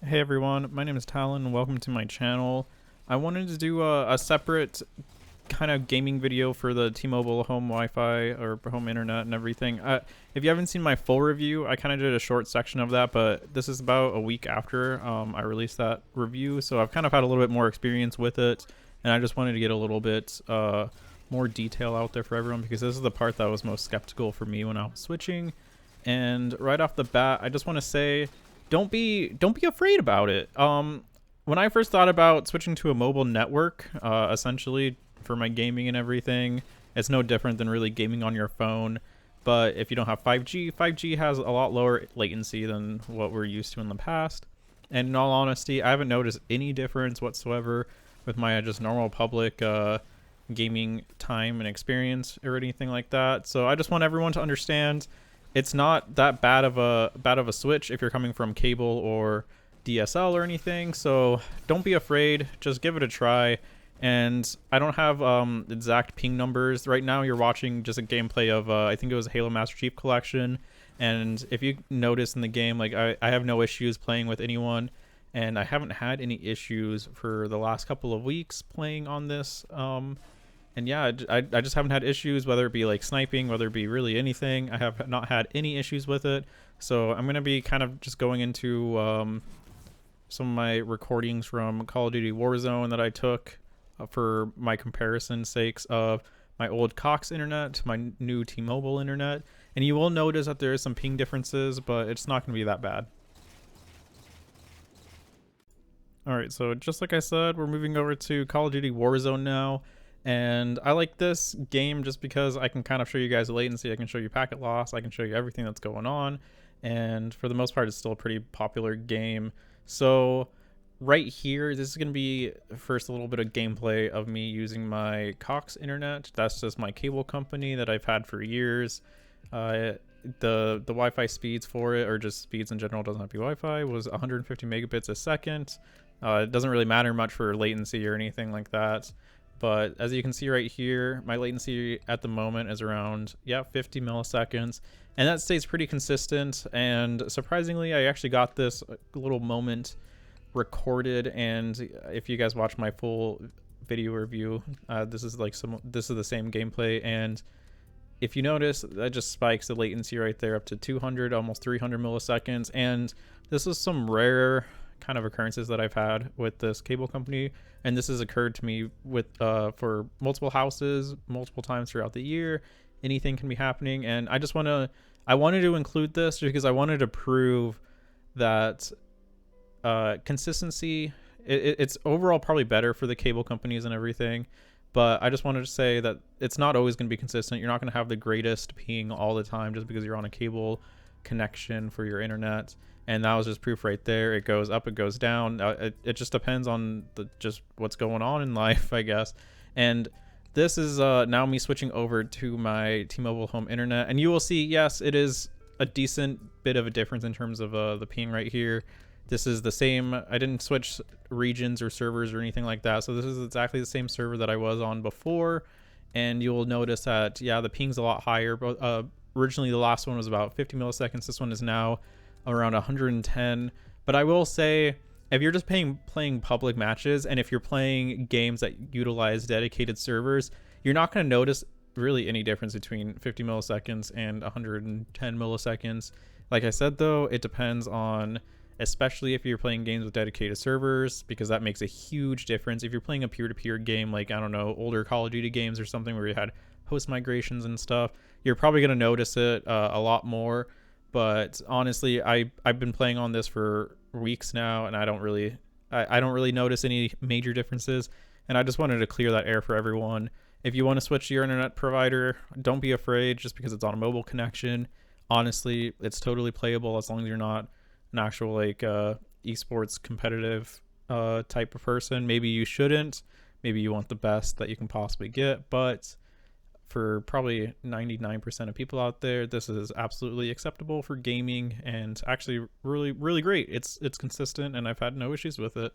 Hey everyone, my name is Talon and welcome to my channel. I wanted to do a separate kind of gaming video for the T-Mobile home Wi-Fi or home internet and everything. If you haven't seen my full review, I kind of did a short section of that, but this is about a week after I released that review, so I've kind of had a little bit more experience with it, and I just wanted to get a little bit more detail out there for everyone because this is the part that was most skeptical for me when I was switching. And right off the bat, I just want to say don't be afraid about it. When I first thought about switching to a mobile network, essentially for my gaming and everything, it's no different than really gaming on your phone. But if you don't have 5G, 5G has a lot lower latency than what we're used to in the past. And in all honesty, I haven't noticed any difference whatsoever with my just normal public gaming time and experience or anything like that. So I just want everyone to understand it's not that bad of a switch if you're coming from cable or DSL or anything. So don't be afraid. Just give it a try. And I don't have exact ping numbers right now. You're watching just a gameplay of I think it was Halo Master Chief Collection. And if you notice in the game, like I have no issues playing with anyone, and I haven't had any issues for the last couple of weeks playing on this. And yeah, I just haven't had issues, whether it be like sniping, whether it be really anything. I have not had any issues with it. So I'm going to be kind of just going into some of my recordings from Call of Duty Warzone that I took for my comparison sakes of my old Cox internet to my new T-Mobile internet. And you will notice that there is some ping differences, but it's not going to be that bad. Alright, so just like I said, we're moving over to Call of Duty Warzone now. And I like this game just because I can kind of show you guys the latency, I can show you packet loss, I can show you everything that's going on. And for the most part, it's still a pretty popular game. So right here, this is going to be first a little bit of gameplay of me using my Cox internet. That's just my cable company that I've had for years. The Wi-Fi speeds for it, or just speeds in general, doesn't have to be Wi-Fi, was 150 megabits a second. It doesn't really matter much for latency or anything like that. But as you can see right here, my latency at the moment is around 50 milliseconds, and that stays pretty consistent. And surprisingly, I actually got this little moment recorded, and if you guys watch my full video review, this is the same gameplay. And if you notice, that just spikes the latency right there up to 200, almost 300 milliseconds. And this is some rare kind of occurrences that I've had with this cable company, and this has occurred to me with for multiple houses multiple times throughout the year. Anything can be happening, and I wanted to include this because I wanted to prove that consistency, it's overall probably better for the cable companies and everything, but I just wanted to say that it's not always going to be consistent. You're not going to have the greatest ping all the time just because you're on a cable connection for your internet. And that was just proof right there. It goes up, it goes down. It just depends on just what's going on in life, I guess. And this is now me switching over to my T-Mobile home internet. And you will see, yes, it is a decent bit of a difference in terms of the ping right here. This is the same. I didn't switch regions or servers or anything like that. So this is exactly the same server that I was on before. And you'll notice that, the ping's a lot higher. But originally, the last one was about 50 milliseconds. This one is now around 110. But I will say, if you're just playing public matches, and if you're playing games that utilize dedicated servers, you're not going to notice really any difference between 50 milliseconds and 110 milliseconds. Like I said, though, it depends on, especially if you're playing games with dedicated servers, because that makes a huge difference. If you're playing a peer-to-peer game, like, I don't know, older Call of Duty games or something where you had host migrations and stuff, you're probably going to notice it a lot more. But honestly, I've been playing on this for weeks now, and I don't really notice any major differences. And I just wanted to clear that air for everyone. If you want to switch to your internet provider, don't be afraid just because it's on a mobile connection. Honestly, it's totally playable as long as you're not an actual esports competitive type of person. Maybe you shouldn't. Maybe you want the best that you can possibly get, but for probably 99% of people out there, this is absolutely acceptable for gaming, and actually really, really great. It's consistent, and I've had no issues with it.